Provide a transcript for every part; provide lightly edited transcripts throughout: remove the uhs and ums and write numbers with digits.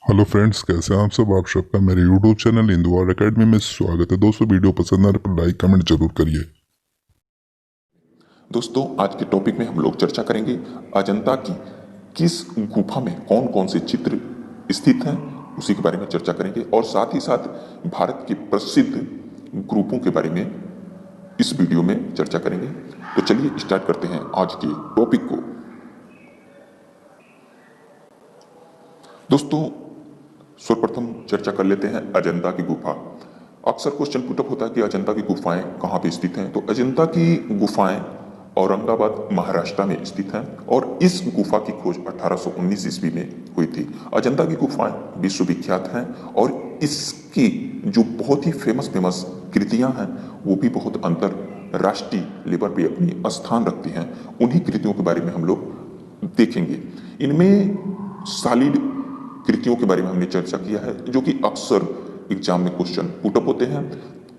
Hello friends, कैसे हैं आप सब। आप सबका मेरे यूट्यूब चैनल इंदुआर एकेडमी में स्वागत है। दोस्तों, वीडियो पसंद आने पर लाइक कमेंट जरूर करिए। दोस्तों, आज के टॉपिक में हम लोग चर्चा करेंगे अजंता की किस गुफा में कौन कौन से चित्र स्थित हैं, उसी के बारे में चर्चा करेंगे और साथ ही साथ भारत के प्रसिद्ध ग्रुपों के बारे में इस वीडियो में चर्चा करेंगे। तो चलिए स्टार्ट करते हैं आज के टॉपिक को। दोस्तों, सर्वप्रथम चर्चा कर लेते हैं अजंता की गुफा। अक्सर क्वेश्चन पुटअप होता है कि अजंता की गुफाएं कहाँ पे स्थित हैं। तो अजंता की गुफाएं औरंगाबाद महाराष्ट्र में स्थित हैं और इस गुफा की खोज 1819 ईस्वी में हुई थी। अजंता की गुफाएं विश्वविख्यात हैं और इसकी जो बहुत ही फेमस कृतियां हैं वो भी बहुत अंतरराष्ट्रीय लेवल पे अपनी स्थान रखती हैं। उन्हीं कृतियों के बारे में हम लोग देखेंगे। इनमें सॉलिड कृतियों के बारे में हमने चर्चा किया है जो कि अक्सर एग्जाम में क्वेश्चन पुटअप होते हैं।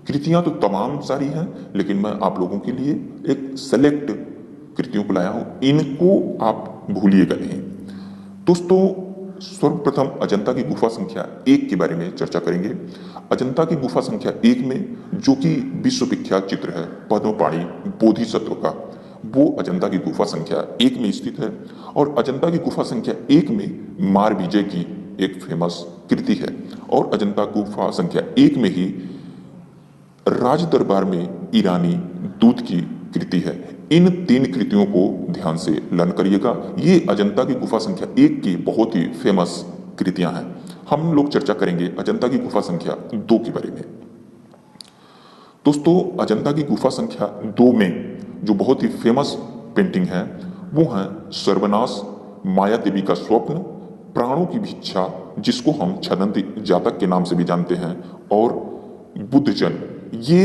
कृतियां तो तमाम सारी हैं, लेकिन मैं आप लोगों के लिए एक सेलेक्ट कृतियों को लाया हूं, इनको आप भूलिएगा नहीं। दोस्तों, सर्वप्रथम अजंता की गुफा संख्या 1 के बारे में चर्चा करेंगे। अजंता की गुफा संख्या 1 में जो कि विश्वविख्यात चित्र है पद्मपाणि बोधिसत्व का, वो अजंता की गुफा संख्या 1 में स्थित है। और अजंता की गुफा संख्या 1 में मार विजय की एक फेमस कृति है और अजंता गुफा संख्या 1 में ही राज दरबार में ईरानी दूत की कृति है। इन 3 कृतियों को ध्यान से लर्न करिएगा। ये अजंता की गुफा संख्या 1 की बहुत ही फेमस कृतियां हैं। हम लोग चर्चा करेंगे अजंता की गुफा संख्या 2 के बारे में। दोस्तों, अजंता की गुफा संख्या 2 में जो बहुत ही फेमस पेंटिंग है वो है सर्वनाश, माया देवी का स्वप्न, प्राणों की भिक्षा जिसको हम छदंती जातक के नाम से भी जानते हैं, और बुद्धजन। ये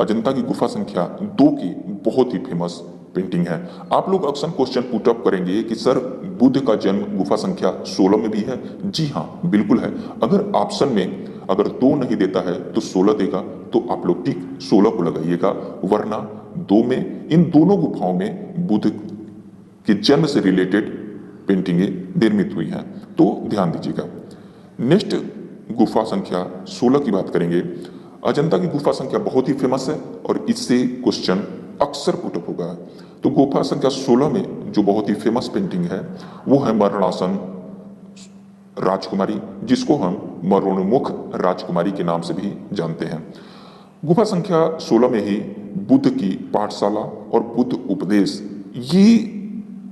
अजंता की गुफा संख्या 2 की बहुत ही फेमस पेंटिंग है। आप लोग अक्सर क्वेश्चन पुटअप करेंगे कि सर बुद्ध का जन्म गुफा संख्या 16 में भी है। जी हाँ, बिल्कुल है। अगर ऑप्शन में अगर 2 नहीं देता है तो 16 देगा, तो आप लोग टिक 16 को लगाइएगा, वरना 2 में इन दोनों गुफाओं में बुद्ध के जन्म से रिलेटेड पेंटिंगें निर्मित हुई हैं, तो ध्यान दीजिएगा। नेक्स्ट गुफा संख्या 16 की बात करेंगे। अजंता की गुफा संख्या बहुत ही फेमस है और इससे क्वेश्चन अक्सर पुटअप होगा। तो गुफा संख्या 16 में जो बहुत ही फेमस पेंटिंग है वो है मरणासन राजकुमारी, जिसको हम मरणोन्मुख राजकुमारी के नाम से भी जानते हैं। गुफा संख्या 16 में ही बुद्ध की पाठशाला और बुद्ध उपदेश, ये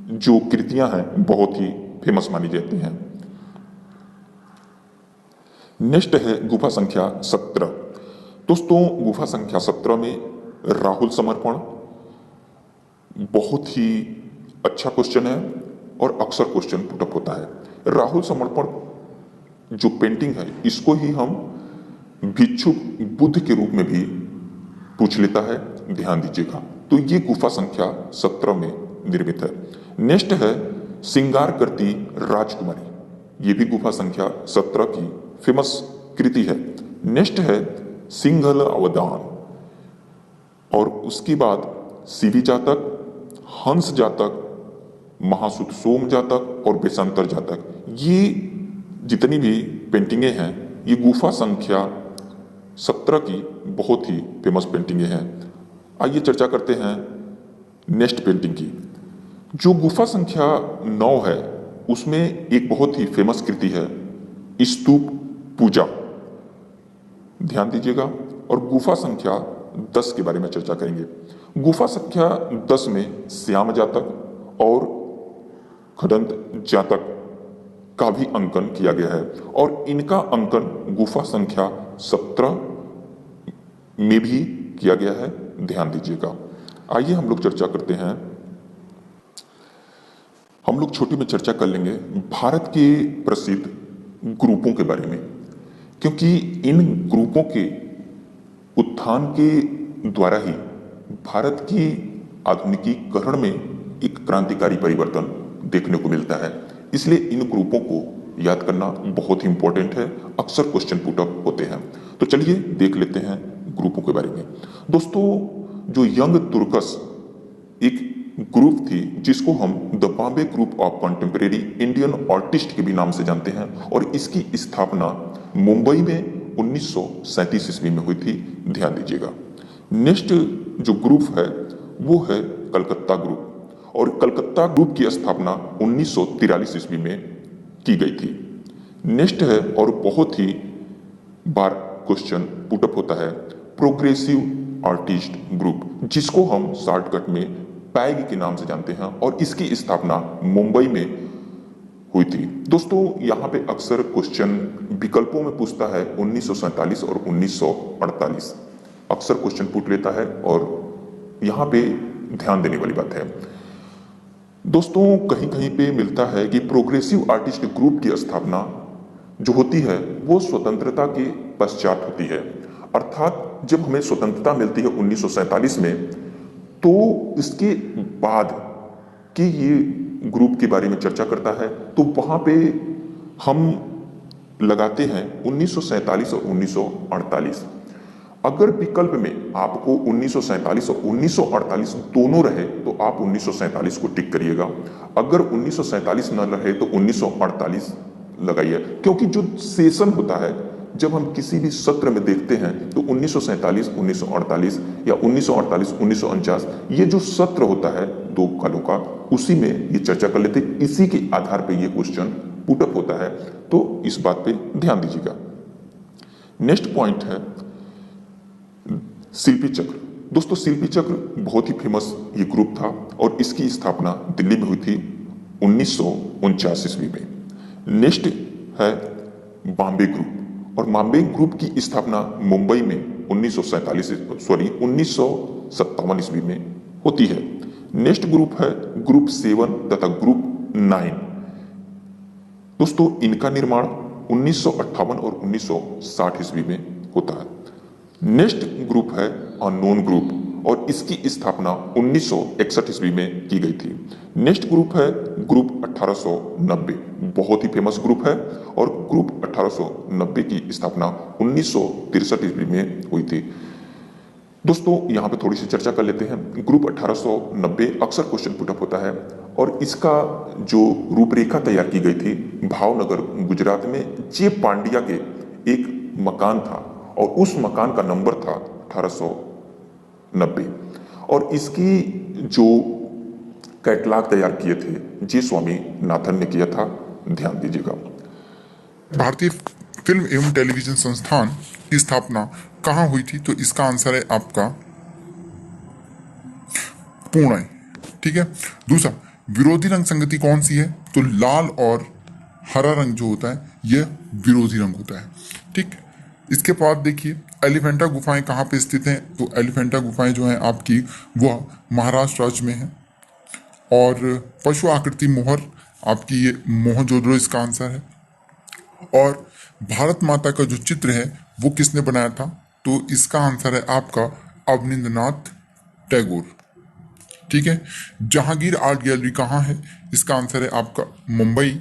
जो कृतियां हैं बहुत ही फेमस मानी जाती हैं। नेक्स्ट है गुफा संख्या 17। दोस्तों, गुफा संख्या 17 में राहुल समर्पण बहुत ही अच्छा क्वेश्चन है और अक्सर क्वेश्चन पुटअप होता है। राहुल समर्पण जो पेंटिंग है इसको ही हम भिक्षुक बुद्ध के रूप में भी पूछ लेता है, ध्यान दीजिएगा। तो ये गुफा संख्या 17 में निर्मित है। नेक्स्ट है श्रृंगार करती राजकुमारी, ये भी गुफा संख्या 17 की फेमस कृति है। नेक्स्ट है सिंघल अवदान, और उसके बाद शिवी जातक, हंस जातक, महासुत सोम जातक और बेसंतर जातक, ये जितनी भी पेंटिंगें हैं ये गुफा संख्या 17 की बहुत ही फेमस पेंटिंगें हैं। आइए चर्चा करते हैं नेक्स्ट पेंटिंग की। जो गुफा संख्या 9 है उसमें एक बहुत ही फेमस कृति है स्तूप पूजा, ध्यान दीजिएगा। और गुफा संख्या 10 के बारे में चर्चा करेंगे। गुफा संख्या 10 में श्याम जातक और खडंत जातक का भी अंकन किया गया है और इनका अंकन गुफा संख्या 17 में भी किया गया है, ध्यान दीजिएगा। आइए हम लोग चर्चा करते हैं। हम लोग छोटी में चर्चा कर लेंगे भारत के प्रसिद्ध ग्रुपों के बारे में, क्योंकि इन ग्रुपों के उत्थान के द्वारा ही भारत की आधुनिकीकरण में एक क्रांतिकारी परिवर्तन देखने को मिलता है। इसलिए इन ग्रुपों को याद करना बहुत ही इंपॉर्टेंट है, अक्सर क्वेश्चन पुटअप होते हैं। तो चलिए देख लेते हैं ग्रुपों के बारे में। दोस्तों, जो यंग तुर्कस एक ग्रुप थी जिसको हम the Bombay group of contemporary Indian artist के भी नाम से जानते हैं, और इसकी स्थापना मुंबई में 1937 ईस्वी में हुई थी, ध्यान दीजिएगा। नेक्स्ट जो ग्रुप है वो है कलकत्ता ग्रुप, और कलकत्ता ग्रुप की स्थापना 1943 ईस्वी में की गई थी। नेक्स्ट है, और बहुत ही बार क्वेश्चन पुटअप होता है, प्रोग्रेसिव आर्टिस्ट ग्रुप, जिसको हम शॉर्टकट में पैग के नाम से जानते हैं, और इसकी स्थापना मुंबई में हुई थी। दोस्तों यहाँ पे अक्सर क्वेश्चन विकल्पों में पूछता है 1947 और 1948, अक्सर क्वेश्चन पूछ लेता है, और यहाँ पे ध्यान देने वाली बात है दोस्तों, कहीं कहीं पे मिलता है कि प्रोग्रेसिव आर्टिस्ट ग्रुप की स्थापना जो होती है वो स्वतंत्रता के पश्चात होती है, अर्थात जब हमें स्वतंत्रता मिलती है 1947 में, तो इसके बाद कि ये ग्रुप के बारे में चर्चा करता है, तो वहाँ पे हम लगाते हैं 1947 और 1948। अगर विकल्प में आपको 1947 और 1948 दोनों रहे तो आप 1947 को टिक करिएगा, अगर 1947 न रहे तो 1948 लगाइए, क्योंकि जो सेशन होता है जब हम किसी भी सत्र में देखते हैं तो 1947 1948 या 1948 1949 ये जो सत्र होता है 2 कालों का, उसी में ये चर्चा कर लेते, इसी के आधार पे ये क्वेश्चन पुटअप होता है, तो इस बात पे ध्यान दीजिएगा। नेक्स्ट पॉइंट है शिल्पी चक्र। दोस्तों शिल्पी चक्र बहुत ही फेमस ये ग्रुप था, और इसकी स्थापना दिल्ली में हुई थी 1949 ईस्वी में। नेक्स्ट है बॉम्बे ग्रुप, और बॉम्बे ग्रुप की स्थापना मुंबई में 1957 ईस्वी में होती है। नेक्स्ट ग्रुप है ग्रुप 7 तथा ग्रुप 9। दोस्तों इनका निर्माण 1958 और 1960 ईस्वी में होता है। नेक्स्ट ग्रुप है अननोन ग्रुप, और इसकी स्थापना 1961 ईस्वी में की गई थी। नेक्स्ट ग्रुप है ग्रुप 1890, बहुत ही फेमस ग्रुप है, और ग्रुप 1890 की स्थापना 1963 ईस्वी में हुई थी। दोस्तों यहाँ पे थोड़ी सी चर्चा कर लेते हैं। ग्रुप 1890 अक्सर क्वेश्चन पुटअप होता है, और इसका जो रूपरेखा तैयार की गई थी भावनगर गुजरात में जे पांड्या के एक मकान था, और उस मकान का नंबर था 1890, और इसकी जो कैटलॉग तैयार किए थे जी स्वामी नाथन ने किया था, ध्यान दीजिएगा। भारतीय फिल्म एवं टेलीविजन संस्थान की स्थापना कहाँ हुई थी? तो इसका आंसर है आपका पुणे। ठीक है। दूसरा, विरोधी रंग संगति कौन सी है? तो लाल और हरा रंग जो होता है यह विरोधी रंग होता है। ठीक। इसके बाद देखिए एलिफेंटा गुफाएं कहाँ पे स्थित हैं? तो एलिफेंटा गुफाएं जो हैं आपकी वह महाराष्ट्र राज्य में है, और पशु आकृति मोहर आपकी ये मोहनजोदड़ो इसका आंसर है। और भारत माता का जो चित्र है वो किसने बनाया था? तो इसका आंसर है आपका अवनींद्रनाथ टैगोर। ठीक है। जहांगीर आर्ट गैलरी कहाँ है? इसका आंसर है आपका मुंबई।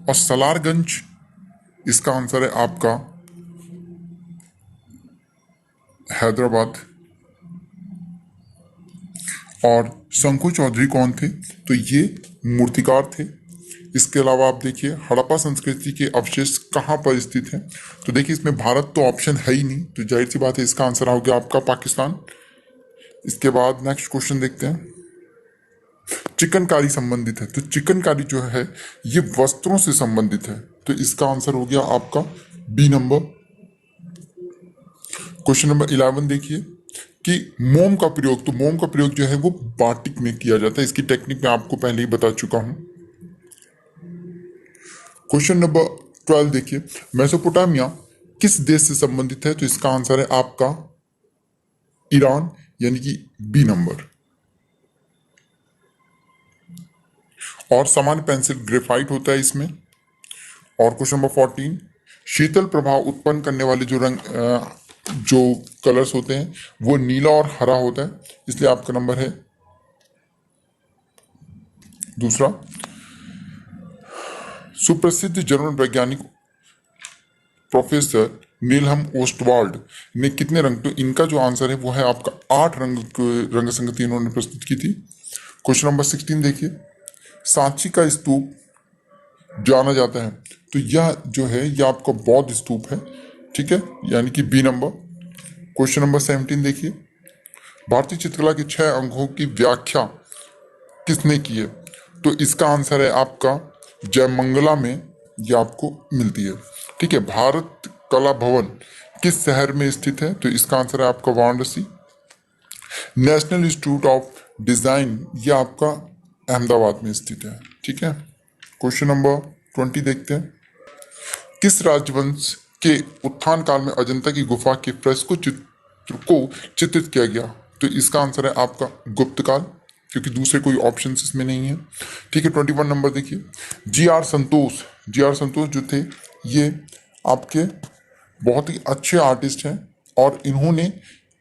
और सलारगंज इसका आंसर है आपका हैदराबाद। और शंकु चौधरी कौन थे? तो ये मूर्तिकार थे। इसके अलावा आप देखिए हड़प्पा संस्कृति के अवशेष कहाँ पर स्थित हैं? तो देखिए इसमें भारत तो ऑप्शन है ही नहीं, तो जाहिर सी बात है इसका आंसर हो गया आपका पाकिस्तान। इसके बाद नेक्स्ट क्वेश्चन देखते हैं। चिकनकारी संबंधित है, तो चिकनकारी जो है ये वस्त्रों से संबंधित है, तो इसका आंसर हो गया आपका बी नंबर। क्वेश्चन नंबर 11 देखिए कि मोम का प्रयोग, तो मोम का प्रयोग जो है वो बाटिक में किया जाता है। इसकी टेक्निक मैं आपको पहले ही बता चुका हूं। क्वेश्चन नंबर 12 देखिए, मेसोपोटामिया किस देश से संबंधित है? तो इसका आंसर है आपका ईरान, यानी कि बी नंबर। और सामान्य पेंसिल ग्रेफाइट होता है इसमें। और क्वेश्चन नंबर 14, शीतल प्रभाव उत्पन्न करने वाले जो रंग जो कलर्स होते हैं वो नीला और हरा होता है, इसलिए आपका नंबर है दूसरा। सुप्रसिद्ध जर्मन वैज्ञानिक प्रोफेसर नीलहम ओस्टवाल्ड ने कितने रंग, तो इनका जो आंसर है वो है आपका 8 रंग संगति इन्होंने प्रस्तुत की थी। क्वेश्चन नंबर 16 देखिए, सांची का स्तूप जाना जाता है, तो यह जो है यह आपका बौद्ध स्तूप है, ठीक है, यानी कि बी नंबर। क्वेश्चन नंबर 17 देखिए, भारतीय चित्रकला के 6 अंगों की व्याख्या किसने की है, तो इसका आंसर है आपका जयमंगला में ये आपको मिलती है, ठीक है। भारत कला भवन किस शहर में स्थित है, तो इसका आंसर है आपका Varanasi. National institute of design ये आपका अहमदाबाद में स्थित है, ठीक है। क्वेश्चन नंबर 20 देखते हैं, किस राजवंश के उत्थान काल में अजंता की गुफा के फ्रेस्को चित्र को चित्रित किया गया, तो इसका आंसर है आपका गुप्त काल, क्योंकि दूसरे कोई ऑप्शन इसमें नहीं है, ठीक है। 21 नंबर देखिए, जी आर संतोष जो थे ये आपके बहुत ही अच्छे आर्टिस्ट हैं और इन्होंने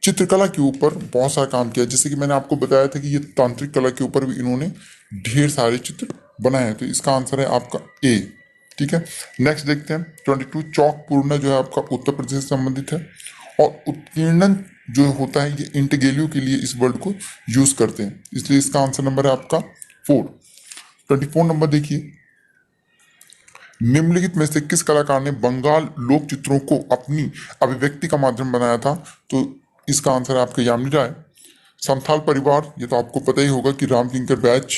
चित्रकला के ऊपर बहुत सारा काम किया, जैसे कि मैंने आपको बताया था कि ये तांत्रिक कला के ऊपर भी इन्होंने ढेर सारे चित्र बनाए हैं, तो इसका आंसर है आपका ए, ठीक है। नेक्स्ट देखते हैं 22, चौक पूर्ण जो है आपका उत्तर प्रदेश से संबंधित है और उत्कीर्णन जो होता है ये इंटरगेलियो के लिए इस वर्ड को यूज करते हैं, इसलिए इसका आंसर नंबर है आपका 4। 24 नंबर देखिए, निम्नलिखित में से किस कलाकार ने बंगाल लोक चित्रों को अपनी अभिव्यक्ति का माध्यम बनाया था, तो इसका आंसर है आपका यामिनी राय। संथाल परिवार ये तो आपको पता ही होगा कि राम किंकर बैच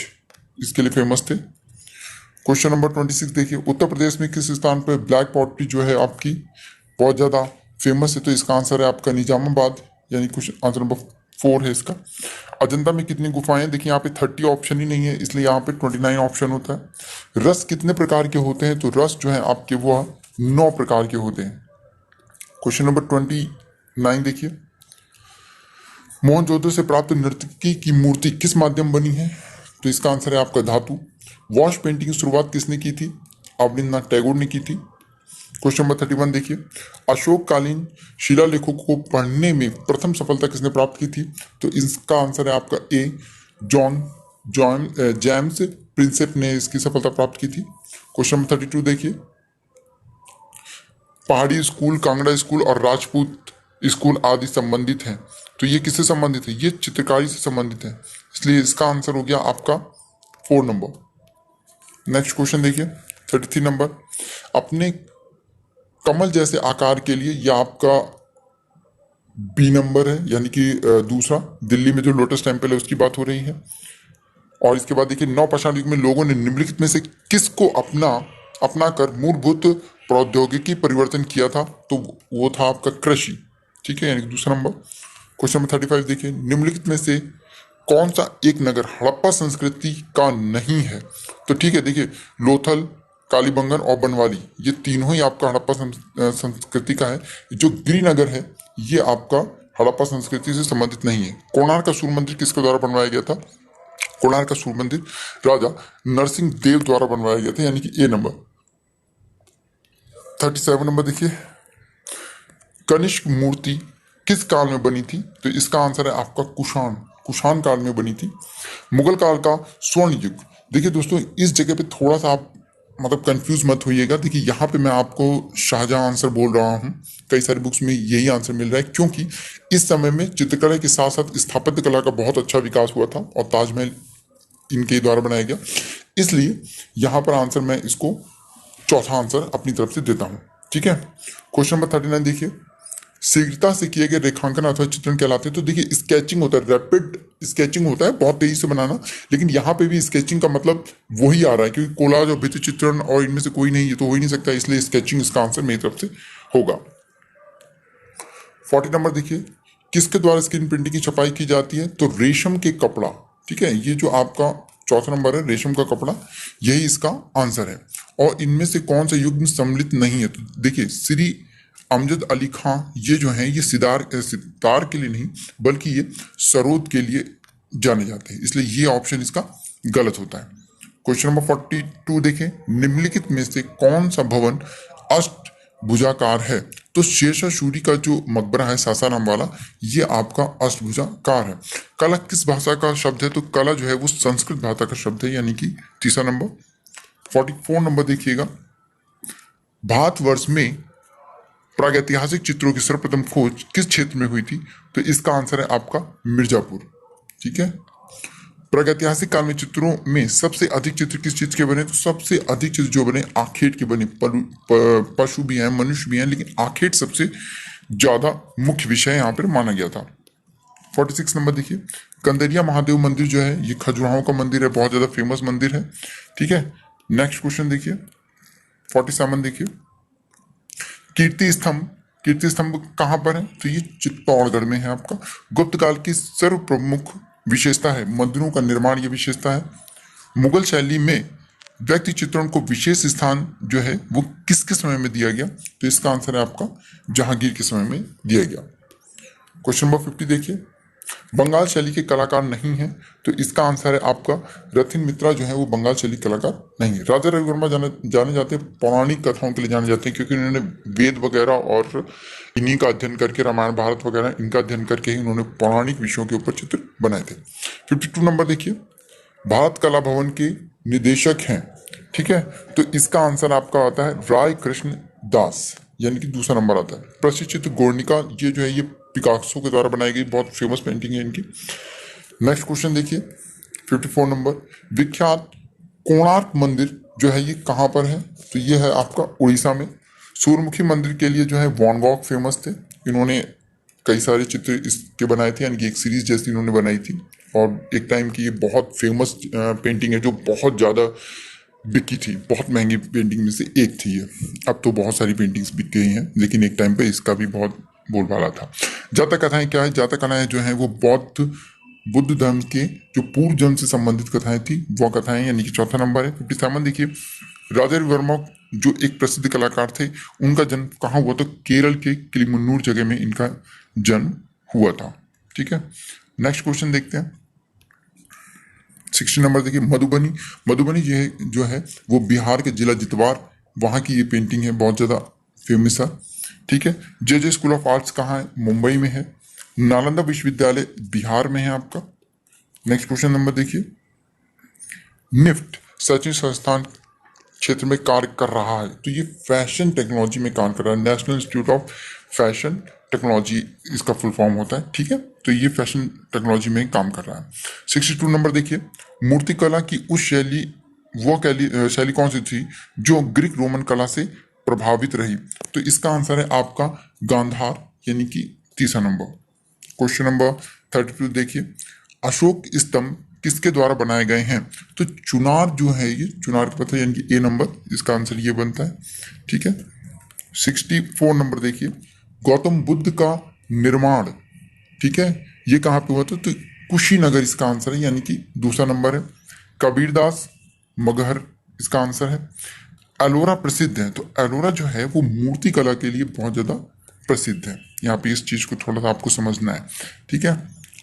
इसके लिए फेमस थे। क्वेश्चन नंबर 26 देखिए, उत्तर प्रदेश में किस स्थान पर ब्लैक पॉटरी जो है आपकी बहुत ज़्यादा फेमस है, तो इसका आंसर है आपका निजामाबाद, यानी क्वेश्चन आंसर नंबर 4 है इसका। अजंता में कितनी गुफाएं हैं, देखिए यहाँ पे 30 ऑप्शन ही नहीं है, इसलिए यहाँ पे 29 ऑप्शन होता है। रस कितने प्रकार के होते हैं, तो रस जो है आपके वो 9 प्रकार के होते हैं। क्वेश्चन नंबर 29 देखिए, मोहनजोदड़ो से प्राप्त नर्तकी की मूर्ति किस माध्यम बनी है, तो इसका आंसर है आपका धातु। वॉश पेंटिंग की शुरुआत किसने की थी, रविन्द्रनाथ टैगोर ने की थी। क्वेश्चन नंबर 31 देखिए, अशोककालीन शिलालेखों को पढ़ने में प्रथम सफलता किसने प्राप्त की थी, तो इसका आंसर है आपका ए, जेम्स प्रिंसेप ने इसकी सफलता प्राप्त की थी। क्वेश्चन नंबर 32 देखिए, पहाड़ी स्कूल, कांगड़ा स्कूल और राजपूत स्कूल आदि संबंधित हैं, तो ये किससे संबंधित है, ये चित्रकारी से संबंधित है, इसलिए इसका आंसर हो गया आपका 4 नंबर। नेक्स्ट क्वेश्चन देखिए 33 नंबर, अपने कमल जैसे आकार के लिए यह आपका बी नंबर है, यानी कि दूसरा, दिल्ली में जो लोटस टेम्पल है उसकी बात हो रही है। और इसके बाद देखिए, नवपाषाण युग में लोगों ने निम्नलिखित में से किसको अपना कर मूलभूत प्रौद्योगिकी परिवर्तन किया था, तो वो था आपका कृषि, ठीक है, यानी कि दूसरा नंबर। क्वेश्चन नंबर 35 देखिए, निम्नलिखित में से कौन सा एक नगर हड़प्पा संस्कृति का नहीं है, तो ठीक है, देखिए लोथल, कालीबंगन और बनवाली ये तीनों ही आपका हड़प्पा संस्कृति का है। जो गिरिनगर है ये आपका हड़प्पा संस्कृति से संबंधित नहीं है। कोणार्क का सूर्य मंदिर किसके द्वारा बनवाया गया था, कोणार्क का सूर्य मंदिर राजा नरसिंह देव द्वारा बनवाया गया था, यानी कि ए नंबर। 37 नंबर देखिए, कनिष्क मूर्ति किस काल में बनी थी, तो इसका आंसर है आपका कुषाण काल में बनी थी। मुगल काल का स्वर्ण युग, देखिए दोस्तों इस जगह पे थोड़ा सा आप मतलब कंफ्यूज मत होइएगा, देखिए यहाँ पे मैं आपको शाहजहां आंसर बोल रहा हूँ, कई सारी बुक्स में यही आंसर मिल रहा है, क्योंकि इस समय में चित्रकला के साथ साथ स्थापत्य कला का बहुत अच्छा विकास हुआ था और ताजमहल इनके द्वारा बनाया गया, इसलिए यहाँ पर आंसर मैं इसको चौथा आंसर अपनी तरफ से देता हूँ, ठीक है। क्वेश्चन नंबर 39 देखिए, शीघ्रता से किए गए रेखांकन अथवा चित्रण कहलाते हैं, तो देखिए स्केचिंग होता है, रैपिड स्केचिंग होता है, बहुत तेजी से बनाना, लेकिन यहाँ पे भी स्केचिंग का मतलब वही आ रहा है, क्योंकि कोलाज और भित्ति चित्रण और इनमें से कोई नहीं, ये तो हो ही नहीं सकता, इसलिए स्केचिंग इसका आंसर मेरी तरफ से होगा। 40 नंबर देखिए, किसके द्वारा स्क्रीन प्रिंटिंग की छपाई की जाती है, तो रेशम के कपड़ा, ठीक है, ये जो आपका चौथा नंबर है रेशम का कपड़ा, यही इसका आंसर है। और इनमें से कौन सा युग्म सम्मिलित नहीं है, तो देखिए श्री अमजद अली खां ये जो हैं ये सितार के लिए नहीं बल्कि ये सरोद के लिए जाने जाते हैं, इसलिए ये ऑप्शन इसका गलत होता है। क्वेश्चन नंबर 42 देखें, निम्नलिखित में से कौन सा भवन अष्टभुजाकार है, तो शेरशाह सूरी का जो मकबरा है सासाराम वाला ये आपका अष्टभुजाकार है। कला किस भाषा का शब्द है, तो कला जो है वो संस्कृत भाषा का शब्द है, यानी कि तीसरा नंबर। 44 नंबर देखिएगा, भारतवर्ष में प्रागैतिहासिक चित्रों की सर्वप्रथम खोज किस क्षेत्र में हुई थी, तो इसका आंसर है आपका मिर्जापुर, ठीक है। प्रागैतिहासिक काल में चित्रों में सबसे अधिक चित्र किस चीज के बने? तो सबसे अधिक चित्र जो बने आखेट के बने। पशु भी हैं, मनुष्य भी हैं, लेकिन आखेट सबसे ज्यादा मुख्य विषय यहाँ पर माना गया था। 46 नंबर देखिए, कंदरिया महादेव मंदिर जो है ये खजुराहो का मंदिर है, बहुत ज्यादा फेमस मंदिर है। ठीक है, नेक्स्ट क्वेश्चन देखिए 47 देखिए, कीर्ति स्तंभ कहां पर है? तो ये चित्तौड़गढ़ में है आपका। गुप्त काल की सर्व प्रमुख विशेषता है मंदिरों का निर्माण, ये विशेषता है। मुगल शैली में व्यक्ति चित्रण को विशेष स्थान जो है वो किसके समय में दिया गया? तो इसका आंसर है आपका जहांगीर के समय में दिया गया। क्वेश्चन नंबर 50 देखिए, बंगाल शैली के कलाकार नहीं है, तो इसका आंसर है आपका रथिन मित्रा जो है वो बंगाल शैली कलाकार नहीं है। राजा रवि वर्मा जाने जाते हैं पौराणिक कथाओं के लिए जाने जाते हैं, क्योंकि उन्होंने वेद वगैरह और इन्हीं का अध्ययन करके, रामायण भारत वगैरह इनका अध्ययन करके ही उन्होंने पौराणिक विषयों के ऊपर चित्र बनाए थे। 52 नंबर देखिए, भारत कला भवन के निदेशक हैं। ठीक है, तो इसका आंसर आपका आता है राय कृष्ण दास, यानी कि दूसरा नंबर आता है। प्रसिद्ध चित्र गोर्निका, ये जो है ये पिकासो के द्वारा बनाई गई बहुत फेमस पेंटिंग है इनकी। नेक्स्ट क्वेश्चन देखिए 54 नंबर, विख्यात कोणार्क मंदिर जो है ये कहाँ पर है? तो ये है आपका उड़ीसा में। सूर्यमुखी मंदिर के लिए जो है वैन गॉग फेमस थे, इन्होंने कई सारे चित्र इसके बनाए थे, यानी कि एक सीरीज जैसी इन्होंने बनाई थी, और एक टाइम की ये बहुत फेमस पेंटिंग है जो बहुत ज़्यादा बिकी थी, बहुत महंगी पेंटिंग में से एक थी ये। अब तो बहुत सारी पेंटिंग्स बिक गई हैं, लेकिन एक टाइम पे इसका भी बहुत बोलबाला था। जातक कथाएं क्या है? जातक कथाएं जो है वो बुद्ध धर्म के जो पूर्व जन्म से संबंधित कथाएं थी, वो कथाएं, यानी कि चौथा नंबर है। 57 देखिए, राजा रवि वर्मा जो एक प्रसिद्ध कलाकार थे, उनका जन्म कहाँ हुआ? तो केरल के किलिमन्नूर जगह में इनका जन्म हुआ था। ठीक है, नेक्स्ट क्वेश्चन देखते हैं 60 नंबर देखिए, मधुबनी ये जो है वो बिहार के जिला जितवार, वहाँ की ये पेंटिंग है, बहुत ज़्यादा फेमस है। ठीक है, जे स्कूल ऑफ आर्ट्स कहाँ है? मुंबई में है। नालंदा विश्वविद्यालय बिहार में है आपका। नेक्स्ट क्वेश्चन नंबर देखिए, निफ्ट सचिन संस्थान क्षेत्र में कार्य कर रहा है, तो ये फैशन टेक्नोलॉजी में काम कर रहा है। National institute of fashion technology इसका फुल फॉर्म होता है। ठीक है, तो ये फैशन टेक्नोलॉजी में काम कर रहा है। 62 नंबर देखिए, मूर्तिकला की उस शैली कौन सी थी जो ग्रीक रोमन कला से प्रभावित रही? तो इसका आंसर है आपका गांधार, यानी कि तीसरा नंबर। क्वेश्चन नंबर 32 देखिए, अशोक स्तंभ किसके द्वारा बनाए गए हैं? तो चुनार जो है ये चुनार का पता है, यानी कि ए नंबर, इसका आंसर ये बनता है। ठीक है, 64 नंबर देखिए, गौतम बुद्ध का निर्माण, ठीक है, ये कहाँ पे हुआ था? तो कुशीनगर इसका आंसर है, यानी कि दूसरा नंबर है। कबीरदास मगहर इसका आंसर है। एलोरा प्रसिद्ध है, तो एलोरा जो है वो मूर्ति कला के लिए बहुत ज़्यादा प्रसिद्ध है। यहाँ पे इस चीज़ को थोड़ा सा आपको समझना है। ठीक है,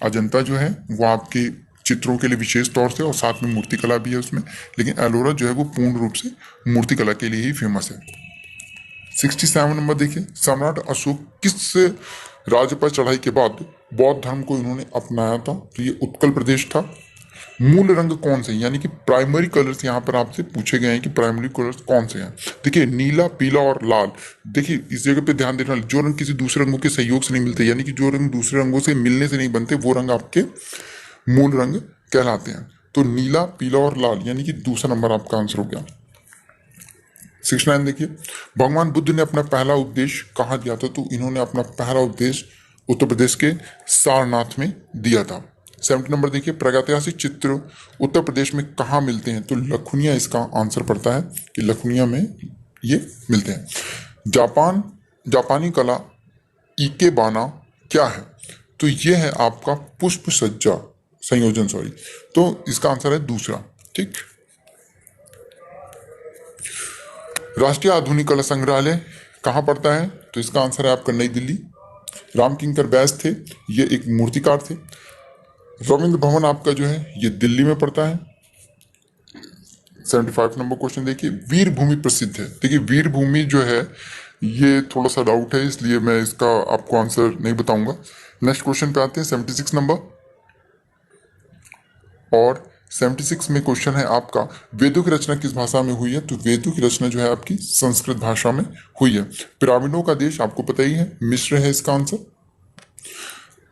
अजंता जो है वो आपके चित्रों के लिए विशेष तौर से, और साथ में मूर्ति कला भी है उसमें, लेकिन एलोरा जो है वो पूर्ण रूप से मूर्ति कला के लिए ही फेमस है। 67 नंबर देखिए, सम्राट अशोक किस राज्य पर चढ़ाई के बाद बौद्ध धर्म को इन्होंने अपनाया था? तो ये उत्कल प्रदेश था। मूल रंग कौन से, यानी कि प्राइमरी कलर्स यहाँ पर आपसे पूछे गए हैं कि प्राइमरी कलर्स कौन से हैं। देखिए, नीला, पीला और लाल। देखिए, इस जगह पे ध्यान देना, जो रंग किसी दूसरे रंगों के सहयोग से नहीं मिलते, यानी कि जो रंग दूसरे रंगों से मिलने से नहीं बनते, वो रंग आपके मूल रंग कहलाते हैं। तो नीला, पीला और लाल, यानी कि दूसरा नंबर आपका आंसर हो गया। 69 देखिए, भगवान बुद्ध ने अपना पहला उपदेश कहाँ दिया था? तो इन्होंने अपना पहला उपदेश उत्तर प्रदेश के सारनाथ में दिया था। 70 नंबर देखिए, प्रागैतिहासिक चित्र उत्तर प्रदेश में कहाँ मिलते हैं? तो लखुनिया इसका आंसर पड़ता है कि लखुनिया में ये मिलते हैं। जापानी कला इकेबाना क्या है? तो ये है आपका पुष्प सज्जा संयोजन, सॉरी, तो इसका आंसर है दूसरा। ठीक, राष्ट्रीय आधुनिक कला संग्रहालय कहाँ पड़ता है? तो इसका आंसर है आपका नई दिल्ली। रामकिंकर बैस थे, ये एक मूर्तिकार थे। रविंद्र भवन आपका जो है ये दिल्ली में पड़ता है। 75 नंबर क्वेश्चन देखिए, वीर भूमि प्रसिद्ध है। देखिए, वीर भूमि जो है ये थोड़ा सा डाउट है, इसलिए मैं इसका आपको आंसर नहीं बताऊंगा। नेक्स्ट क्वेश्चन पे आते हैं 76 नंबर, और 76 में क्वेश्चन है आपका, वेदों की रचना किस भाषा में हुई है? तो वेदों की रचना जो है आपकी संस्कृत भाषा में हुई है। पिरामिडों का देश आपको पता ही है, मिस्र है इसका आंसर।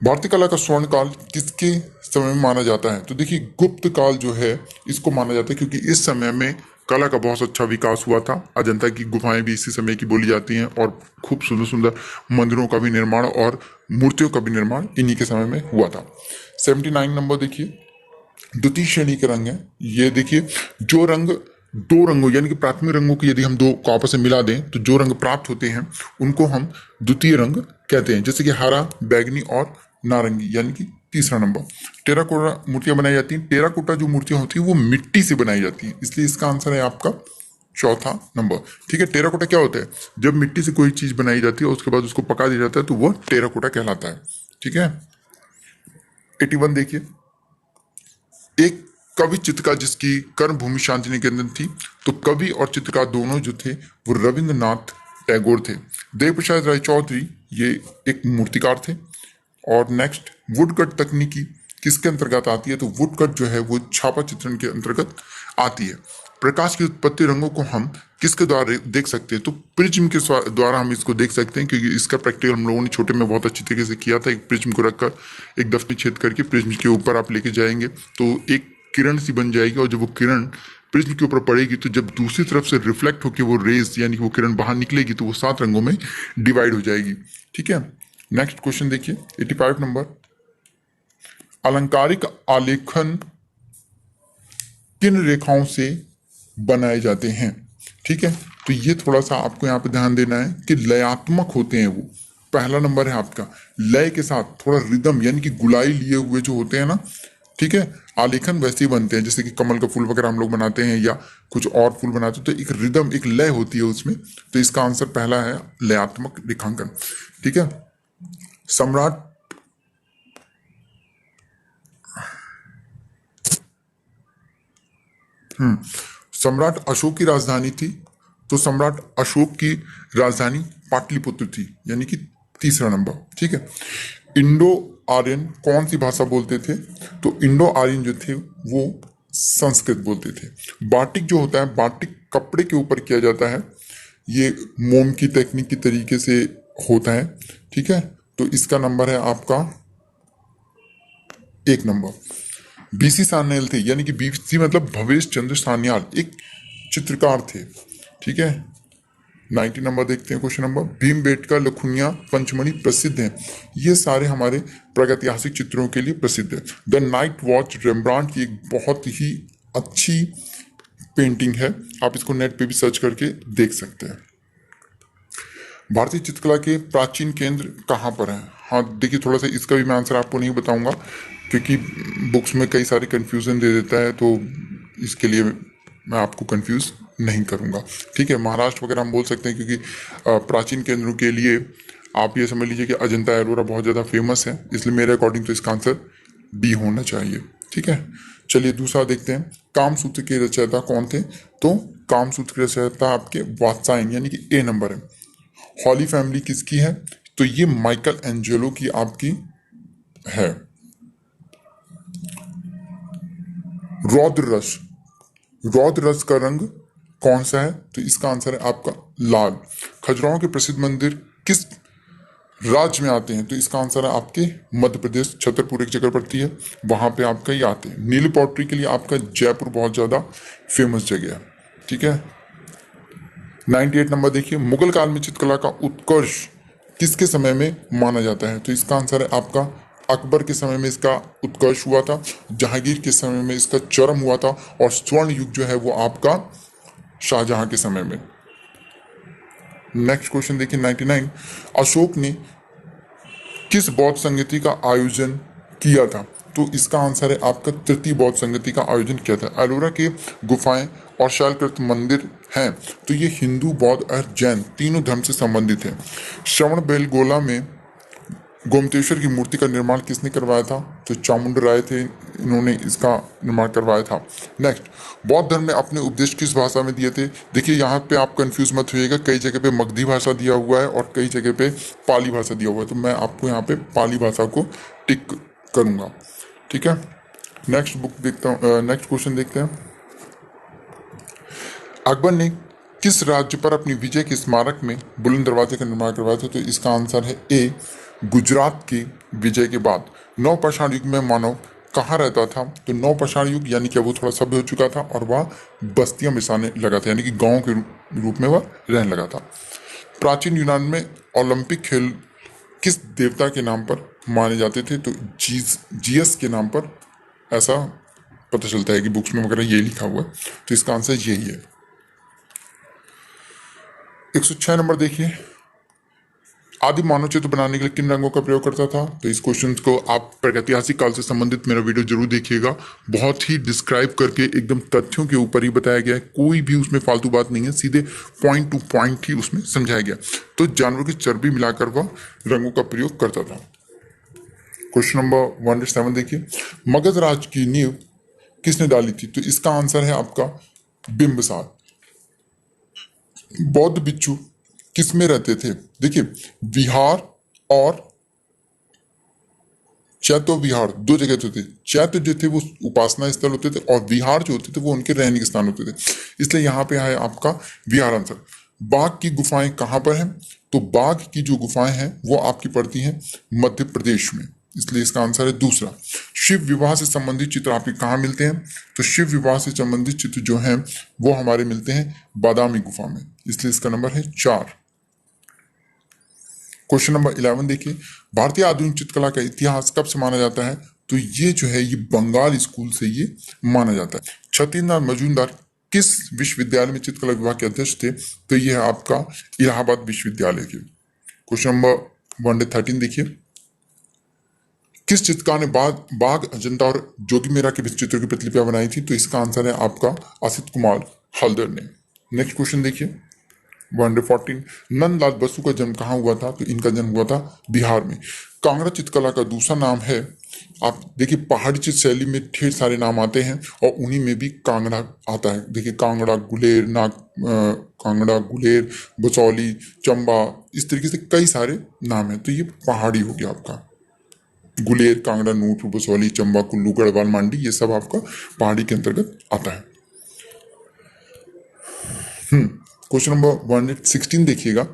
भारतीय कला का स्वर्ण काल किसके समय में माना जाता है? तो देखिए गुप्त काल जो है इसको माना जाता है क्योंकि इस समय में कला का बहुत अच्छा विकास हुआ था। अजंता की गुफाएं भी इसी समय की बोली जाती हैं और खूब सुंदर सुंदर मंदिरों का भी निर्माण और मूर्तियों का भी निर्माण इन्हीं के समय में हुआ था। 79 नंबर देखिए, द्वितीय श्रेणी के रंग हैं। ये देखिए जो रंग दो रंगों यानी कि प्राथमिक रंगों की यदि हम दो को आपस में मिला दें तो जो रंग प्राप्त होते हैं उनको हम द्वितीय रंग कहते हैं, जैसे कि हरा, बैगनी और नारंगी, यानी कि तीसरा नंबर। टेराकोटा मूर्तियां बनाई जाती हैं। टेराकोटा जो मूर्तियां होती हैं वो मिट्टी से बनाई जाती हैं, इसलिए इसका आंसर है आपका चौथा नंबर। ठीक है, टेराकोटा क्या होता है? जब मिट्टी से कोई चीज बनाई जाती है और उसके बाद उसको पका दिया जाता है तो वो टेराकोटा कहलाता है। ठीक है, 81 देखिए, एक कवि चित्रकार जिसकी कर्मभूमि शांति निकेतन थी, तो कवि और चित्रकार दोनों जो थे वो रविंद्रनाथ टैगोर थे। देव प्रसाद राय चौधरी ये एक मूर्तिकार थे। और नेक्स्ट, वुडकट तकनीकी किसके अंतर्गत आती है? तो वुडकट जो है वो छापा चित्रण के अंतर्गत आती है। प्रकाश की उत्पत्ति रंगों को हम किसके द्वारा देख सकते हैं? तो प्रिज्म के द्वारा हम इसको देख सकते हैं, क्योंकि इसका प्रैक्टिकल हम लोगों ने छोटे में बहुत अच्छी तरीके से किया था। एक प्रिज्म को रखकर एक दफ्ती छेद करके प्रिज्म के ऊपर आप लेके जाएंगे तो एक किरण सी बन जाएगी, और जब वो किरण प्रिज्म के ऊपर पड़ेगी तो जब दूसरी तरफ से रिफ्लेक्ट होकर वो रेज यानी कि वो किरण बाहर निकलेगी तो वो 7 रंगों में डिवाइड हो जाएगी। ठीक है, नेक्स्ट क्वेश्चन देखिए, 85 नंबर, अलंकारिक आलेखन किन रेखाओं से बनाए जाते हैं? ठीक है, तो ये थोड़ा सा आपको यहाँ पे ध्यान देना है कि लयात्मक होते हैं वो। पहला नंबर है आपका लय के साथ थोड़ा रिदम यानी कि गुलाई लिए हुए जो होते हैं ना, ठीक है, आलेखन वैसे ही बनते हैं जैसे कि कमल का फूल वगैरह हम लोग बनाते हैं या कुछ और फूल बनाते हैं, तो एक रिदम एक लय होती है उसमें। तो इसका आंसर पहला है लयात्मक रेखांकन। ठीक है, सम्राट सम्राट अशोक की राजधानी थी, तो सम्राट अशोक की राजधानी पाटलिपुत्र थी, यानी कि तीसरा नंबर। ठीक है, इंडो आर्यन कौन सी भाषा बोलते थे? तो इंडो आर्यन जो थे वो संस्कृत बोलते थे। बाटिक जो होता है, बाटिक कपड़े के ऊपर किया जाता है, ये मोम की टेक्निक की तरीके से होता है। ठीक है, तो इसका नंबर है आपका 1 नंबर। बीसी सान्याल थे, यानी कि बीसी मतलब भवेश चंद्र सान्याल एक चित्रकार थे। ठीक है, 90 नंबर देखते हैं क्वेश्चन नंबर, भीमबेटका, लखुनिया, पंचमणि प्रसिद्ध हैं। ये सारे हमारे प्रागैतिहासिक चित्रों के लिए प्रसिद्ध है। द नाइट वॉच रेम्ब्रांट की एक बहुत ही अच्छी पेंटिंग है, आप इसको नेट पे भी सर्च करके देख सकते हैं। भारतीय चित्रकला के प्राचीन केंद्र कहाँ पर हैं? हाँ देखिए, थोड़ा सा इसका भी मैं आंसर आपको नहीं बताऊंगा क्योंकि बुक्स में कई सारे कंफ्यूजन दे देता है, तो इसके लिए मैं आपको कंफ्यूज नहीं करूंगा। ठीक है, महाराष्ट्र वगैरह हम बोल सकते हैं क्योंकि प्राचीन केंद्रों के लिए आप ये समझ लीजिए कि अजंता एलोरा बहुत ज़्यादा फेमस है, इसलिए मेरे अकॉर्डिंग तो इसका आंसर बी होना चाहिए। ठीक है, चलिए दूसरा देखते हैं, कामसूत्र के रचयिता कौन थे? तो कामसूत्र के रचयिता आपके वात्सायन, यानी कि ए नंबर है। हॉली फैमिली किसकी है? तो ये माइकल एंजेलो की आपकी है। रौद्र रस, रौद्र रस का रंग कौन सा है? तो इसका आंसर है आपका लाल। खजुराहो के प्रसिद्ध मंदिर किस राज्य में आते हैं? तो इसका आंसर है आपके मध्य प्रदेश, छतरपुर एक जगह पड़ती है, वहां पे आपका ये आते हैं। नीली पॉटरी के लिए आपका जयपुर बहुत ज्यादा फेमस जगह है। ठीक है, 98 नंबर देखिए, मुगल काल में चित्रकला का उत्कर्ष किसके समय में माना जाता है? तो इसका आंसर है आपका अकबर के समय में इसका उत्कर्ष हुआ था, जहांगीर के समय में इसका चरम हुआ था, और स्वर्ण युग जो है वो आपका शाहजहां के समय में। नेक्स्ट क्वेश्चन देखिए 99, अशोक ने किस बौद्ध संगति का आयोजन किया था? तो इसका आंसर है आपका तृतीय बौद्ध संगति का आयोजन किया था। एलोरा के गुफाएं और शैलकृत मंदिर हैं, तो ये हिंदू, बौद्ध और जैन तीनों धर्म से संबंधित है। श्रवण बेलगोला में गोमतेश्वर की मूर्ति का निर्माण किसने करवाया था? तो चामुंड राय थे, इन्होंने इसका निर्माण करवाया था। नेक्स्ट, बौद्ध धर्म में अपने उपदेश किस भाषा में दिए थे? देखिए यहाँ पे आप कंफ्यूज मत होइएगा, कई जगह पे मगधी भाषा दिया हुआ है और कई जगह पे पाली भाषा दिया हुआ है, तो मैं आपको यहाँ पे पाली भाषा को टिक करूंगा। ठीक है, नेक्स्ट बुक देखता हूँ, नेक्स्ट क्वेश्चन देखते हैं, अकबर ने किस राज्य पर अपनी विजय के स्मारक में बुलंद दरवाजे का निर्माण करवाया था? तो इसका आंसर है ए, गुजरात की विजय के बाद। नवपाषाण युग में मानव कहाँ रहता था? तो नवपाषाण युग यानी कि वो थोड़ा सभ्य हो चुका था और वह बस्तियां बसाने लगा था, यानी कि गांव के रूप में वह रहने लगा था। प्राचीन यूनान में ओलंपिक खेल किस देवता के नाम पर माने जाते थे? तो जीएस के नाम पर, ऐसा पता चलता है कि बुक्स में वगैरह ये लिखा हुआ है। तो इसका आंसर यही है। 106 नंबर देखिए, आदि मानव चित्र बनाने के लिए किन रंगों का प्रयोग करता था? तो इस क्वेश्चन को आप प्रागैतिहासिक काल से संबंधित मेरा वीडियो जरूर देखिएगा। बहुत ही डिस्क्राइब करके एकदम तथ्यों के ऊपर ही बताया गया है, कोई भी उसमें फालतू बात नहीं है, सीधे पॉइंट टू पॉइंट ही उसमें समझाया गया। तो जानवरों की चर्बी मिलाकर वह रंगों का प्रयोग करता था। क्वेश्चन नंबर 107 देखिए, मगध राज की नींव किसने डाली थी? तो इसका आंसर है आपका बिंबिसार। बौद्ध भिक्षु किस में रहते थे? देखिए, विहार और चैत्य विहार दो जगह होते थे। चैत्य जो थे वो उपासना स्थल होते थे और विहार जो होते थे वो उनके रहने के स्थान होते थे, इसलिए यहाँ पे है आपका विहार आंसर। बाघ की गुफाएं कहाँ पर हैं? तो बाघ की जो गुफाएं हैं वो आपकी पड़ती हैं मध्य प्रदेश में, इसलिए इसका आंसर है दूसरा। शिव विवाह से संबंधित चित्र आपके कहाँ मिलते हैं? तो शिव विवाह से संबंधित चित्र जो हैं वो हमारे मिलते हैं बादामी गुफा में, इसलिए इसका नंबर है 4। क्वेश्चन नंबर 11 देखिए, भारतीय आधुनिक चित्रकला का इतिहास कब से माना जाता है? तो ये जो है ये बंगाल स्कूल से ये माना जाता है। छत्तीसनाथ मजूमदार किस विश्वविद्यालय में चित्रकला विभाग के अध्यक्ष थे? तो ये है आपका इलाहाबाद विश्वविद्यालय के। क्वेश्चन नंबर 113 देखिए, किस चित्रकार ने बाघ अजंता और जोगीमेरा के चित्रों की प्रतिलिपियां बनाई थी? तो इसका आंसर है आपका असित कुमार हल्दर ने। नेक्स्ट क्वेश्चन देखिए 114, नंदलाल बसु का जन्म कहाँ हुआ था? तो इनका जन्म हुआ था बिहार में। कांगड़ा चित्रकला का दूसरा नाम है, आप देखिए पहाड़ी चित्र शैली में ढेर सारे नाम आते हैं और उन्हीं में भी कांगड़ा आता है। देखिए कांगड़ा, गुलेर, कांगड़ा, गुलेर, बसौली, चंबा, इस तरीके से कई सारे नाम हैं। तो ये पहाड़ी हो गया आपका, गुलेर, कांगड़ा, नूरपुर, बसौली, चंबा, कुल्लू, गढ़वाल, मांडी, ये सब आपका पहाड़ी के अंतर्गत आता है। क्वेश्चन नंबर 116 देखिएगा,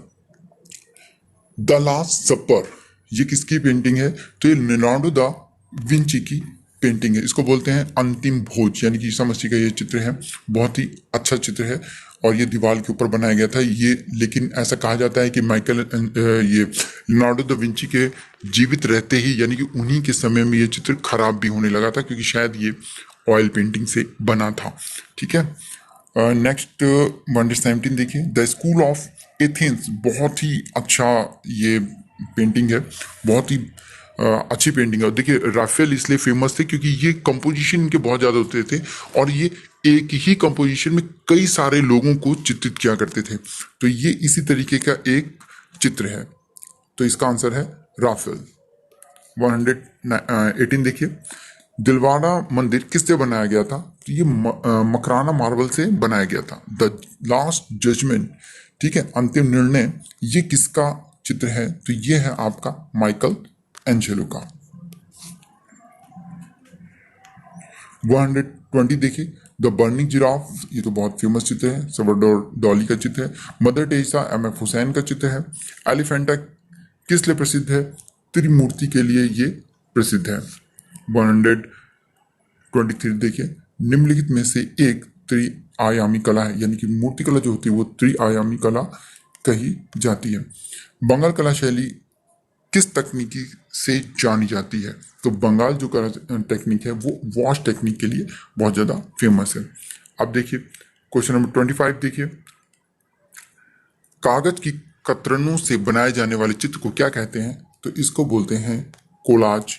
द लास्ट सपर ये किसकी पेंटिंग है? तो ये लियोनार्डो दा विंची की पेंटिंग है। इसको बोलते हैं अंतिम भोज, यानी कि ईसा मसीह का ये चित्र है। बहुत ही अच्छा चित्र है और ये दीवार के ऊपर बनाया गया था ये, लेकिन ऐसा कहा जाता है कि ये लियोनार्डो दा विंची के जीवित रहते ही, यानी कि उन्हीं के समय में ये चित्र खराब भी होने लगा था, क्योंकि शायद ये ऑयल पेंटिंग से बना था। ठीक है, नेक्स्ट 117 देखिए, द स्कूल ऑफ एथेंस, बहुत ही अच्छा ये पेंटिंग है, बहुत ही अच्छी पेंटिंग है। देखिए राफेल इसलिए फेमस थे क्योंकि ये कंपोजिशन इनके बहुत ज़्यादा होते थे और ये एक ही कंपोजिशन में कई सारे लोगों को चित्रित किया करते थे। तो ये इसी तरीके का एक चित्र है, तो इसका आंसर है राफेल। 118 देखिए, दिलवाड़ा मंदिर किससे बनाया गया था? तो ये मकराना मार्बल से बनाया गया था। द लास्ट जजमेंट, ठीक है, अंतिम निर्णय, ये किसका चित्र है? तो ये है आपका माइकल एंजेलो का। 120 देखिए, द बर्निंग जिराफ, ये तो बहुत फेमस चित्र है, सल्वाडोर डॉली का चित्र है। Mother Teresa MF. हुसैन का चित्र है। एलिफेंटा किस लिए प्रसिद्ध है? त्रिमूर्ति के लिए ये प्रसिद्ध है। 123 देखिए, निम्नलिखित में से एक त्रिआयामी कला है, यानी कि मूर्ति कला जो होती है वो त्रिआयामी कला कही जाती है। बंगाल कला शैली किस तकनीकी से जानी जाती है? तो बंगाल जो टेक्निक है वो वॉश टेक्निक के लिए बहुत ज़्यादा फेमस है। अब देखिए क्वेश्चन नंबर 25 देखिए, कागज की कतरनों से बनाए जाने वाले चित्र को क्या कहते हैं? तो इसको बोलते हैं कोलाज